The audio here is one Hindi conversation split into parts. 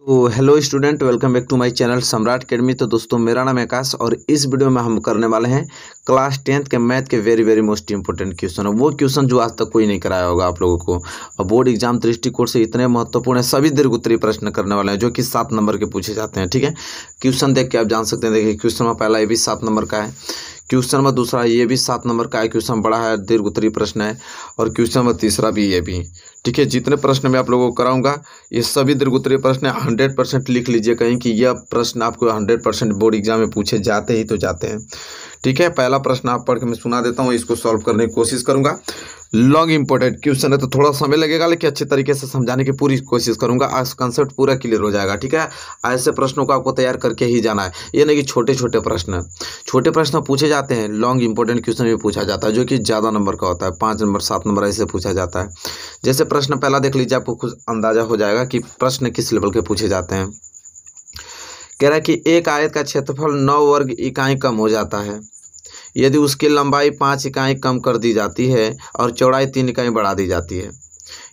तो hello students, welcome back to my channel Samrat academy. तो दोस्तों, मेरा नाम है आकाश और इस वीडियो में हम करने वाले हैं क्लास 10th के मैथ के वेरी मोस्ट इंपॉर्टेंट क्वेश्चन। वो क्वेश्चन जो आज तक कोई नहीं कराया होगा आप लोगों को, और बोर्ड एग्जाम दृष्टिकोण से इतने महत्वपूर्ण है। सभी दीर्घोत्तरीय प्रश्न करने वाले हैं जो कि 7 नंबर के पूछे जाते हैं। ठीक है, क्वेश्चन देख के आप जान सकते हैं। देखिए, क्वेश्चन में पहला ये भी 7 नंबर का है, क्वेश्चन में दूसरा ये भी 7 नंबर का है, क्वेश्चन बड़ा है, दीर्घोत्तरीय प्रश्न है, और क्वेश्चन में तीसरा भी ये भी। ठीक है, जितने प्रश्न मैं आप लोगों को कराऊंगा ये सभी दीर्घोत्तरीय प्रश्न 100% लिख लीजिए कहीं कि यह प्रश्न आपको 100% बोर्ड एग्जाम में पूछे जाते ही तो जाते हैं। ठीक है, पहला प्रश्न आप पढ़ के मैं सुना देता हूँ, इसको सॉल्व करने की कोशिश करूंगा। लॉन्ग इंपॉर्टेंट क्वेश्चन है तो थोड़ा समय लगेगा, लेकिन अच्छे तरीके से समझाने की पूरी कोशिश करूंगा। आज कंसेप्ट पूरा क्लियर हो जाएगा। ठीक है, ऐसे प्रश्नों को आपको तैयार करके ही जाना है। ये नहीं कि छोटे छोटे प्रश्न पूछे जाते हैं, लॉन्ग इंपॉर्टेंट क्वेश्चन भी पूछा जाता है जो कि ज़्यादा नंबर का होता है, 5 नंबर 7 नंबर ऐसे पूछा जाता है। जैसे प्रश्न पहला देख लीजिए, आपको खुद अंदाजा हो जाएगा कि प्रश्न किस लेवल के पूछे जाते हैं। कह रहा है कि एक आयत का क्षेत्रफल 9 वर्ग इकाई कम हो जाता है यदि उसकी लंबाई 5 इकाई कम कर दी जाती है और चौड़ाई 3 इकाई बढ़ा दी जाती है।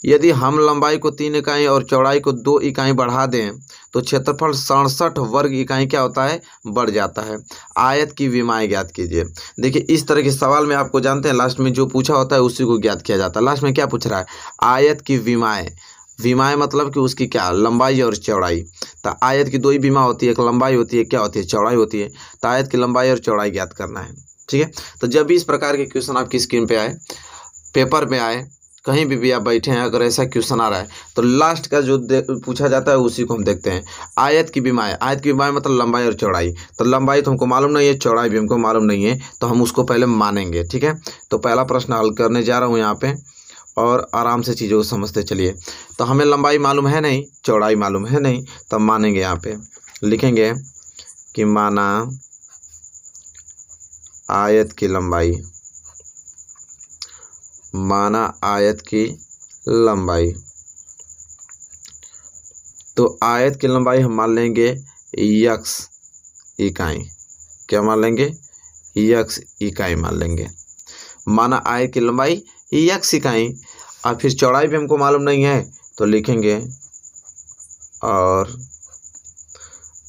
यदि हम लंबाई को 3 इकाई और चौड़ाई को 2 इकाई बढ़ा दें तो क्षेत्रफल 67 वर्ग इकाई क्या होता है, बढ़ जाता है। आयत की विमाएँ ज्ञात कीजिए। देखिए, इस तरह के सवाल में आपको जानते हैं लास्ट में जो पूछा होता है उसी को ज्ञात किया जाता है। लास्ट में क्या पूछ रहा है, आयत की विमाएँ। विमाएँ मतलब कि उसकी क्या लंबाई और चौड़ाई। तो आयत की 2 ही विमा होती है, एक लंबाई होती है, क्या होती है, चौड़ाई होती है। तो आयत की लंबाई और चौड़ाई ज्ञात करना है। ठीक है, तो जब भी इस प्रकार के क्वेश्चन आपकी स्क्रीन पे आए, पेपर में आए, कहीं भी आप बैठे हैं, अगर ऐसा क्वेश्चन आ रहा है तो लास्ट का जो पूछा जाता है उसी को हम देखते हैं। आयत की विमाएँ, आयत की विमाएँ मतलब लंबाई और चौड़ाई। तो लंबाई तो हमको मालूम नहीं है, चौड़ाई भी हमको मालूम नहीं है, तो हम उसको पहले मानेंगे। ठीक है, तो पहला प्रश्न हल करने जा रहा हूँ यहाँ पे, और आराम से चीज़ों को समझते चलिए। तो हमें लंबाई मालूम है नहीं, चौड़ाई मालूम है नहीं, तो मानेंगे। यहाँ पे लिखेंगे कि माना आयत की लंबाई, माना आयत की लंबाई। तो आयत की लंबाई हम मान लेंगे x इकाई। क्या मान लेंगे, x इकाई मान लेंगे। माना आयत की लंबाई x इकाई, और फिर चौड़ाई भी हमको मालूम नहीं है तो लिखेंगे और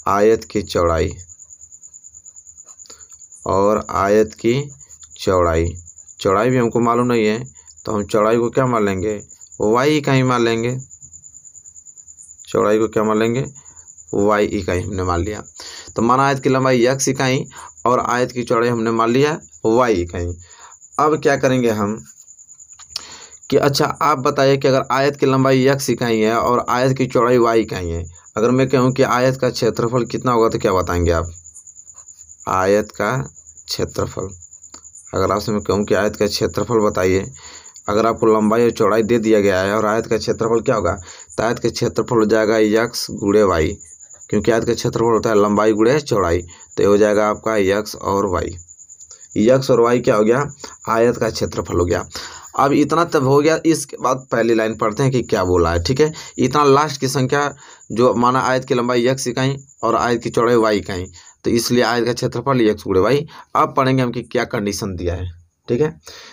आयत की चौड़ाई, और आयत की चौड़ाई। चौड़ाई भी हमको मालूम नहीं है तो हम चौड़ाई को क्या मान लेंगे, y इकाई मान लेंगे। चौड़ाई को क्या मान लेंगे, y इकाई हमने मान लिया। तो माना आयत की लंबाई x इकाई और आयत की चौड़ाई हमने मान लिया y इकाई। अब क्या करेंगे हम कि अच्छा आप बताइए कि अगर आयत की लंबाई x इकाई है और आयत की चौड़ाई y इकाई है, अगर मैं कहूँ कि आयत का क्षेत्रफल कितना होगा तो क्या बताएंगे आप, आयत का क्षेत्रफल। अगर आपसे मैं कहूँ कि आयत का क्षेत्रफल बताइए, अगर आपको लंबाई और चौड़ाई दे दिया गया है और आयत का क्षेत्रफल क्या होगा, तो आयत का क्षेत्रफल हो जाएगा x गुणे y, क्योंकि आयत का क्षेत्रफल होता है लंबाई गुणे चौड़ाई। तो ये हो जाएगा आपका x और y। x और y क्या हो गया, आयत का क्षेत्रफल हो गया। अब इतना तब हो गया, इसके बाद पहली लाइन पढ़ते हैं कि क्या बोला है। ठीक है, इतना लास्ट की संख्या जो माना आयत की लंबाई x इकाई और आयत की चौड़ाई y इकाई, तो इसलिए आयत का क्षेत्रफल x गुणे y। अब पढ़ेंगे हम कि क्या कंडीशन दिया है। ठीक है,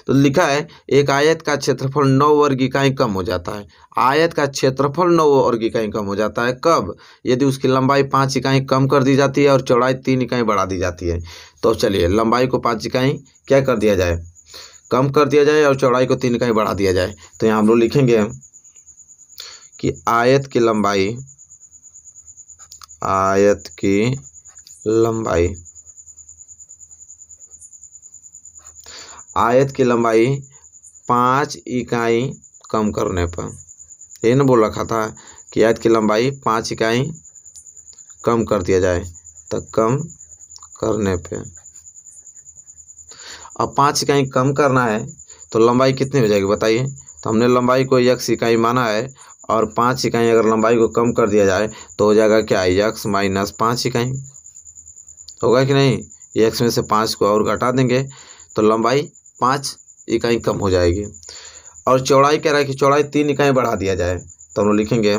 तो लिखा है एक आयत का क्षेत्रफल 9 वर्ग इकाई कम हो जाता है। आयत का क्षेत्रफल 9 वर्ग इकाई कम हो जाता है कब, यदि उसकी लंबाई 5 इकाई कम कर दी जाती है और चौड़ाई 3 इकाई बढ़ा दी जाती है। तो चलिए लंबाई को 5 इकाई क्या कर दिया जाए, कम कर दिया जाए, और चौड़ाई को 3 इकाई बढ़ा दिया जाए। तो यहाँ हम लोग लिखेंगे कि आयत की लंबाई, आयत की लंबाई, आयत की लंबाई 5 इकाई कम करने पर, ये न बोल रखा था कि आयत की लंबाई 5 इकाई कम कर दिया जाए, तो कम करने पे। अब 5 इकाई कम करना है तो लंबाई कितनी हो जाएगी बताइए। तो हमने लंबाई को x इकाई माना है, और 5 इकाई अगर लंबाई को कम कर दिया जाए तो हो जाएगा क्या, x माइनस 5 इकाई। होगा कि नहीं, x में से 5 को और घटा देंगे तो लंबाई 5 इकाई कम हो जाएगी। और चौड़ाई कह रहा है कि चौड़ाई 3 इकाई बढ़ा दिया जाए, तो हम लोग लिखेंगे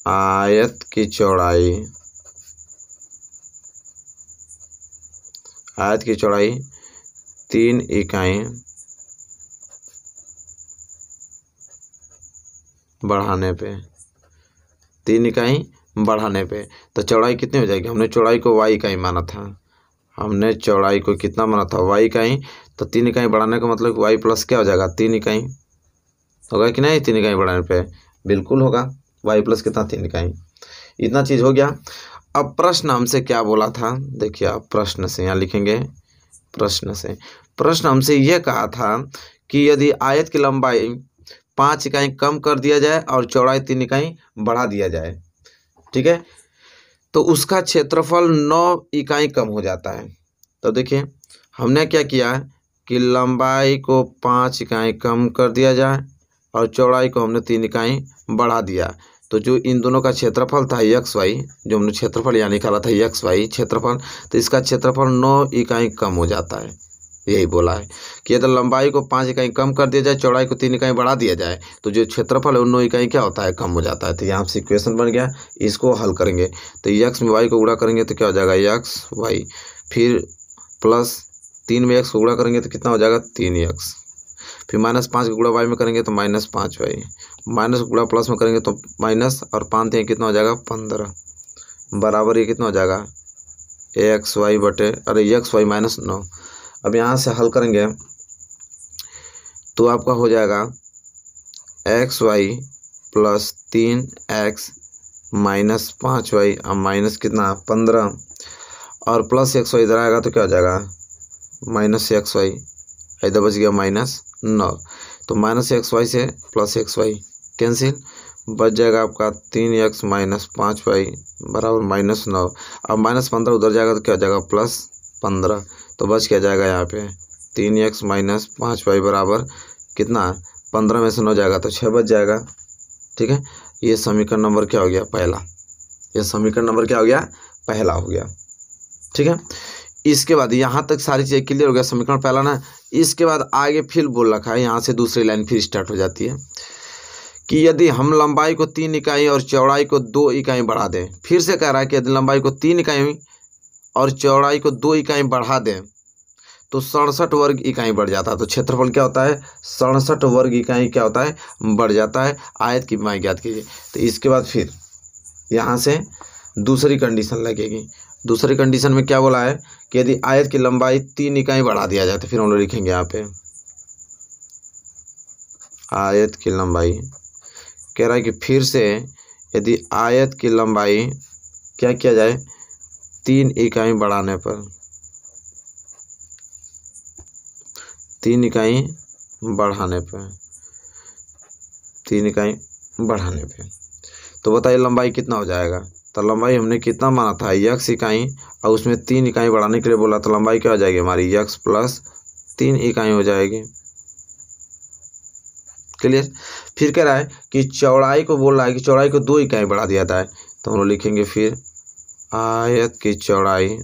आयत की चौड़ाई, आयत की चौड़ाई 3 इकाई बढ़ाने पे। 3 इकाई बढ़ाने पे। तो चौड़ाई कितनी हो जाएगी, हमने चौड़ाई को y इकाई माना था, हमने चौड़ाई को कितना माना था, y इकाई। तो 3 इकाई बढ़ाने का मतलब y प्लस क्या हो जाएगा, 3 इकाई होगा कि नहीं, 3 इकाई बढ़ाने पे बिल्कुल होगा, y प्लस कितना, 3 इकाई। इतना चीज़ हो गया। अब प्रश्न हमसे क्या बोला था, देखिए आप प्रश्न से यहाँ लिखेंगे, प्रश्न हमसे यह कहा था कि यदि आयत की लंबाई 5 इकाई कम कर दिया जाए और चौड़ाई 3 इकाई बढ़ा दिया जाए, ठीक है, तो उसका क्षेत्रफल 9 इकाई कम हो जाता है। तो देखिए हमने क्या किया कि लंबाई को 5 इकाई कम कर दिया जाए और चौड़ाई को हमने 3 इकाई बढ़ा दिया। तो जो इन दोनों का क्षेत्रफल था एक्स वाई, जो हमने क्षेत्रफल यहाँ निकाला था एक्स वाई क्षेत्रफल, तो इसका क्षेत्रफल 9 इकाई कम हो जाता है। यही बोला है कि यदि लंबाई को 5 इकाई कम कर दिया जाए, चौड़ाई को 3 इकाई बढ़ा दिया जाए, तो जो क्षेत्रफल है 9 इकाई क्या होता है, कम हो जाता है। तो यहाँ से इक्वेशन बन गया, इसको हल करेंगे तो एक्स में वाई को गुणा करेंगे तो क्या हो जाएगा, एक्स वाई, फिर प्लस 3 में एक्स को गुणा करेंगे तो कितना हो जाएगा, 3x, फिर -5 का गुणा वाई में करेंगे तो -5y, माइनस गुणा प्लस में करेंगे तो माइनस, और 5 3 कितना हो जाएगा, 15, बराबर ये कितना हो जाएगा, एक्स वाई बटे एक्स वाई -9। अब यहाँ से हल करेंगे तो आपका हो जाएगा x Y plus 3x -5y, अब माइनस कितना, 15, और प्लस एक्स वाई इधर आएगा तो क्या हो जाएगा, -xy, इधर बच गया -9। तो -xy से +xy कैंसिल, बच जाएगा आपका 3x -5y बराबर -9। अब -15 उधर जाएगा तो क्या हो जाएगा, +15। तो बच क्या जाएगा यहाँ पे 3x -5y बराबर कितना, 15 में से 9 जाएगा तो 6 बच जाएगा। ठीक है, ये समीकरण नंबर क्या हो गया, पहला। ये समीकरण नंबर क्या हो गया, पहला हो गया। ठीक है, इसके बाद यहाँ तक सारी चीज़ें क्लियर हो गया, समीकरण पहला ना। इसके बाद आगे फिर बोल रखा है, यहाँ से दूसरी लाइन फिर स्टार्ट हो जाती है कि यदि हम लंबाई को 3 इकाई और चौड़ाई को 2 इकाई बढ़ा दें। फिर से कह रहा है कि यदि लंबाई को 3 इकाई और चौड़ाई को 2 इकाई बढ़ा दें तो 67 वर्ग इकाई बढ़ जाता है। तो क्षेत्रफल क्या होता है, 67 वर्ग इकाई क्या होता है, बढ़ जाता है। आयत की विमाएँ ज्ञात कीजिए। तो इसके बाद फिर यहाँ से दूसरी कंडीशन लगेगी। दूसरी कंडीशन में क्या बोला है कि यदि आयत की लंबाई 3 इकाई बढ़ा दिया जाए, तो फिर हम लोग लिखेंगे यहाँ पे आयत की लंबाई, कह रहा है कि फिर से यदि आयत की लंबाई क्या किया जाए, 3 इकाई बढ़ाने पर, 3 इकाई बढ़ाने पे, 3 इकाई बढ़ाने पे, तो बताइए लंबाई कितना हो जाएगा। तो लंबाई हमने कितना माना था, x इकाई, और उसमें 3 इकाई बढ़ाने के लिए बोला, तो लंबाई क्या हो जाएगी हमारी, x प्लस 3 इकाई हो जाएगी। क्लियर। फिर कह रहा है कि चौड़ाई को बोल रहा है कि चौड़ाई को 2 इकाई बढ़ा दिया जाए, तो हम लोग लिखेंगे फिर आयत की चौड़ाई,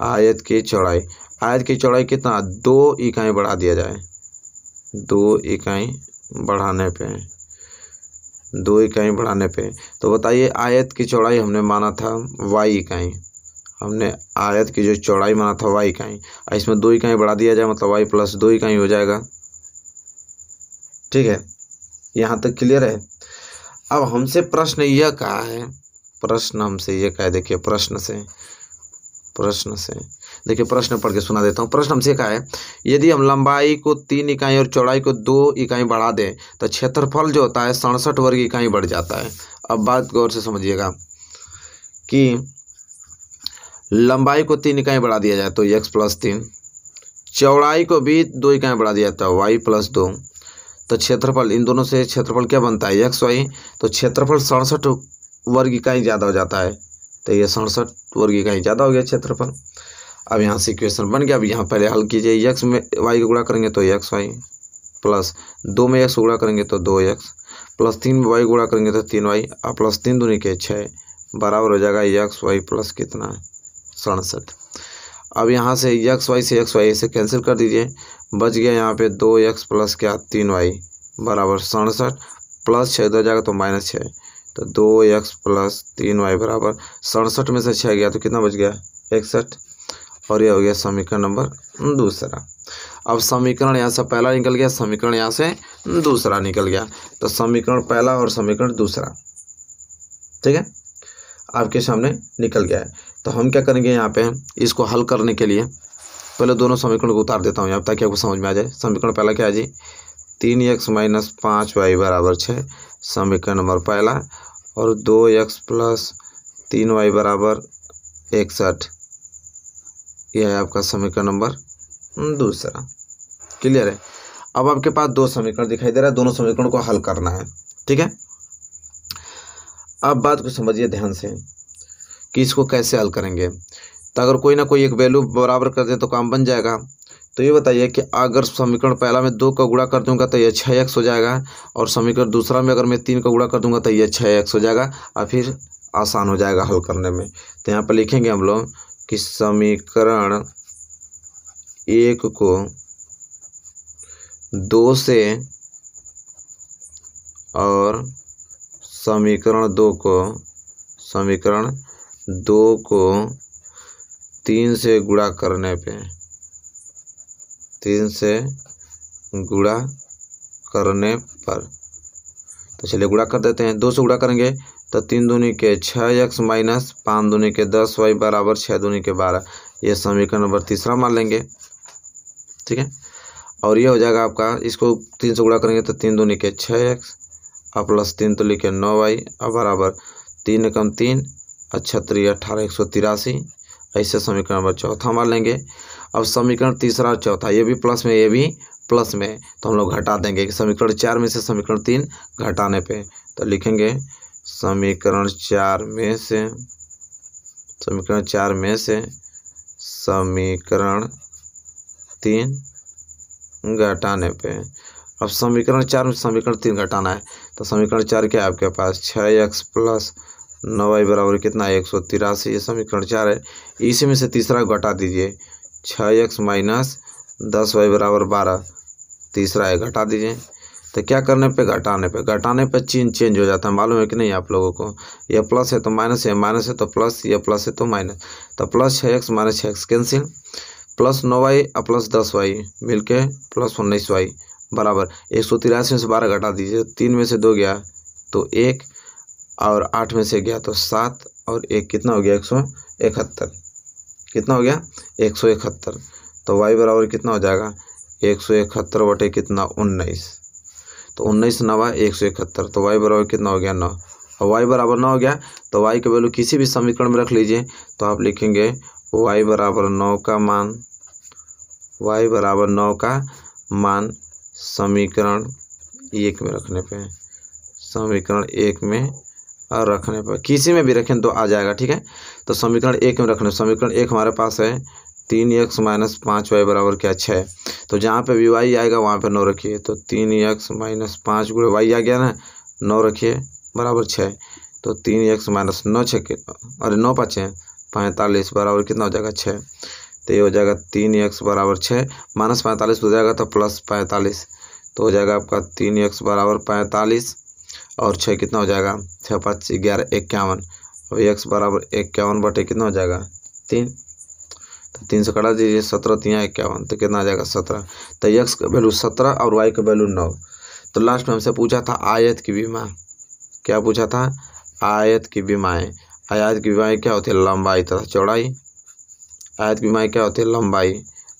आयत की चौड़ाई, आयत की चौड़ाई कितना, 2 इकाई बढ़ा दिया जाए, 2 इकाई बढ़ाने पे, 2 इकाई बढ़ाने पे। तो बताइए आयत की चौड़ाई हमने माना था y इकाई, हमने आयत की जो चौड़ाई माना था y इकाई, इसमें 2 इकाई बढ़ा दिया जाए मतलब y प्लस 2 इकाई हो जाएगा। ठीक है, यहाँ तक क्लियर है। अब हमसे प्रश्न यह कहा है, प्रश्न हमसे यह कहा है, देखिए प्रश्न से देखिए, प्रश्न पढ़ के सुना देता हूँ। प्रश्न हमसे कहा है यदि हम लंबाई को 3 इकाई और चौड़ाई को 2 इकाई बढ़ा दें तो क्षेत्रफल जो होता है 67 वर्ग इकाई बढ़ जाता है। अब बात गौर से समझिएगा कि लंबाई को 3 इकाई बढ़ा दिया जाए तो x प्लस 3, चौड़ाई को भी 2 इकाई बढ़ा दिया जाता है y प्लस 2, तो क्षेत्रफल इन दोनों से क्षेत्रफल क्या बनता है, x y, तो क्षेत्रफल 67 वर्ग इकाई ज़्यादा हो जाता है। तो ये 67 वर्ग इकाई ज़्यादा हो गया क्षेत्रफल। अब यहाँ से इक्वेशन बन गया। अब यहाँ पहले हल कीजिए, x में y को गुणा करेंगे तो एक्स वाई, प्लस 2 में x को गुणा करेंगे तो 2x, प्लस 3 में y गुणा करेंगे तो 3y, और प्लस 3 दूनी के 6 बराबर हो जाएगा एक्स वाई प्लस कितना, 67। अब यहाँ से एक्स वाई से कैंसिल कर दीजिए, बच गया यहाँ पे 2x प्लस क्या 3y बराबर 67, प्लस 6 हो जाएगा तो -6, तो 2x प्लस 3y बराबर 67 में से 6 गया तो कितना बच गया, 61। और ये हो गया समीकरण नंबर दूसरा। अब समीकरण यहाँ से पहला निकल गया, समीकरण यहाँ से दूसरा निकल गया, तो समीकरण पहला और समीकरण दूसरा, ठीक है, आपके सामने निकल गया है। तो हम क्या करेंगे यहाँ पे, इसको हल करने के लिए पहले दोनों समीकरण को उतार देता हूँ यहाँ, ताकि आपको समझ में आ जाए। समीकरण पहला क्या है जी, 3x माइनस 5y बराबर 6, समीकरण नंबर पहला, और 2x प्लस 3y बराबर 61, यह है आपका समीकरण नंबर दूसरा। क्लियर है। अब आपके पास दो समीकरण दिखाई दे रहा है, दोनों समीकरण को हल करना है, ठीक है। अब बात को समझिए ध्यान से कि इसको कैसे हल करेंगे। तो अगर कोई ना कोई एक वैल्यू बराबर कर दे तो काम बन जाएगा। तो ये बताइए कि अगर समीकरण पहला में 2 का गुणा कर दूंगा तो ये 6x हो जाएगा, और समीकरण दूसरा में अगर मैं 3 का गुणा कर दूंगा तो ये 6x हो जाएगा, और फिर आसान हो जाएगा हल करने में। तो यहाँ पर लिखेंगे हम लोग कि समीकरण 1 को 2 से और समीकरण 2 को 3 से गुणा करने पे, 3 से गुणा करने पर, तो चलिए गुणा कर देते हैं। 2 से गुणा करेंगे तो 3 दूनी के 6x माइनस 5 दूनी के 10y बराबर 6 दूनी के 12, ये समीकरण नंबर तीसरा मान लेंगे, ठीक है। और ये हो जाएगा आपका, इसको 3 से गुणा करेंगे तो 3 दूनी के 6x और प्लस 3 तो लिखे 9y और बराबर 3 एकम 3 और 36 18 183, ऐसे समीकरण नंबर चौथा मान लेंगे। अब समीकरण तीसरा और चौथा, ये भी प्लस में ये भी प्लस में, तो हम लोग घटा देंगे कि समीकरण 4 में से समीकरण 3 घटाने पे, तो लिखेंगे समीकरण 4 में से समीकरण 3 घटाने पे। अब समीकरण 4 में समीकरण 3 घटाना है, तो समीकरण 4 क्या है आपके पास, 6x प्लस 9y बराबर कितना, 183, ये समीकरण 4 है। इसी में से तीसरा घटा दीजिए, 6x माइनस 10y बराबर 12, तीसरा है, घटा दीजिए। तो क्या करने पे, घटाने पे चिन्ह चेंज हो जाता है, मालूम है कि नहीं आप लोगों को। यह प्लस है तो माइनस है, माइनस है तो प्लस, यह प्लस है तो माइनस, तो plus 6x minus 6x cancel, plus 9y और प्लस 10y मिलके प्लस 19y बराबर 183 में से 12 घटा दीजिए, 3 में से 2 गया तो 1, और 8 में से गया तो 7, और 1 कितना हो गया, 171, कितना हो गया 171। तो y बराबर कितना हो जाएगा, 171 बटे कितना 19, तो 19 9 171, तो y बराबर कितना हो गया 9, और y बराबर 9 हो गया तो y की वैल्यू किसी भी समीकरण में रख लीजिए। तो आप लिखेंगे y बराबर 9 का मान समीकरण 1 में रखने पे, समीकरण 1 में और रखने पर, किसी में भी रखें तो आ जाएगा, ठीक है। तो समीकरण 1 में रखने, समीकरण 1 हमारे पास है 3x माइनस 5y बराबर क्या 6, तो जहाँ पे भी y आएगा वहाँ पे 9 रखिए, तो 3x माइनस 5 गुणे y आ गया ना, 9 रखिए बराबर 6, तो 3x माइनस 9 6 अरे 9 5 45 बराबर कितना हो जाएगा 6, तो ये हो जाएगा 3x बराबर 6 माइनस 45 हो जाएगा तो प्लस 45, तो हो जाएगा आपका 3x बराबर 45 और 6 कितना हो जाएगा 6 5 11 51, और x बराबर 51 बटे कितना हो जाएगा 3, तो 3 से कटा दीजिए 17 3 51, तो कितना आ जाएगा 17। तो x का वैल्यू 17 और y का वैल्यू 9। तो लास्ट में हमसे पूछा था आयत की विमा, क्या पूछा था, आयत की विमाएँ। आयत की विमाएँ क्या होती है, लंबाई तथा चौड़ाई। आयत की विमाएँ क्या होती है,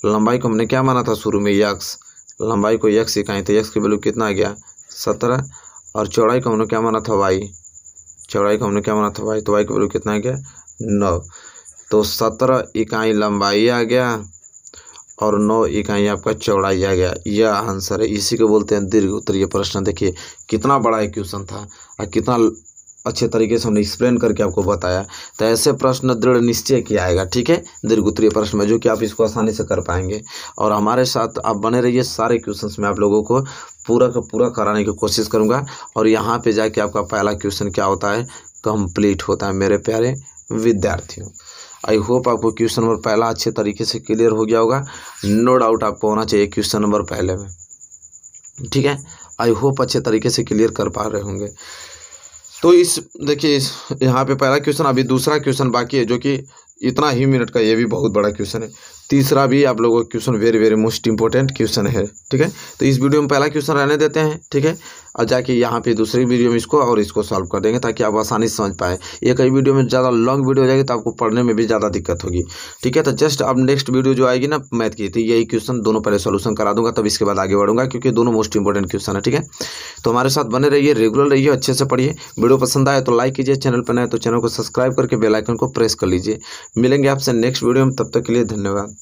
लंबाई को हमने क्या माना था शुरू में, x, लंबाई को x इकाई, तो x की वैल्यू कितना आ गया 17, और चौड़ाई को हमने क्या माना था y, तो y की वैल्यू कितना आ गया 9, तो 17 इकाई लंबाई आ गया और 9 इकाई आपका चौड़ाई आ गया। यह आंसर है, इसी को बोलते हैं दीर्घ उत्तरीय प्रश्न। देखिए कितना बड़ा एक क्वेश्चन था और कितना अच्छे तरीके से हमने एक्सप्लेन करके आपको बताया। तो ऐसे प्रश्न दृढ़ निश्चय किया आएगा, ठीक है, दीर्घ उत्तरीय प्रश्न में, जो कि आप इसको आसानी से कर पाएंगे। और हमारे साथ आप बने रहिए, सारे क्वेश्चंस में आप लोगों को पूरा का पूरा कराने की कोशिश करूंगा। और यहाँ पे जाके आपका पहला क्वेश्चन क्या होता है, कंप्लीट होता है मेरे प्यारे विद्यार्थियों। आई होप आपको क्वेश्चन नंबर पहला अच्छे तरीके से क्लियर हो गया होगा। नो डाउट आपको होना चाहिए क्वेश्चन नंबर पहले में, ठीक है। आई होप अच्छे तरीके से क्लियर कर पा रहे होंगे। तो इस देखिए यहाँ पे पहला क्वेश्चन, अभी दूसरा क्वेश्चन बाकी है, जो कि इतना ही मिनट का, ये भी बहुत बड़ा क्वेश्चन है। तीसरा भी आप लोगों का question very very most important question है, ठीक है। तो इस वीडियो में पहला क्वेश्चन रहने देते हैं, ठीक है, और जाके यहाँ पे दूसरी वीडियो में इसको और इसको सॉल्व कर देंगे ताकि आप आसानी से समझ पाए। एक ही वीडियो में ज़्यादा लॉन्ग वीडियो हो जाएगी तो आपको पढ़ने में भी ज़्यादा दिक्कत होगी, ठीक है। तो जस्ट अब नेक्स्ट वीडियो जो आएगी ना मैथ की, तो यही क्वेश्चन दोनों पहले सोल्यूशन करा दूंगा, तब इसके बाद आगे बढ़ूंगा, क्योंकि दोनों मोस्ट इंपॉर्टेंट क्वेश्चन है, ठीक है। तो हमारे साथ बने रहिए, रेगुलर रहिए, अच्छे से पढ़िए। वीडियो पसंद आए तो लाइक कीजिए, चैनल पर नए तो चैनल को सब्सक्राइब करके बेल आइकन को प्रेस कर लीजिए। मिलेंगे आपसे नेक्स्ट वीडियो में, तब तक के लिए धन्यवाद।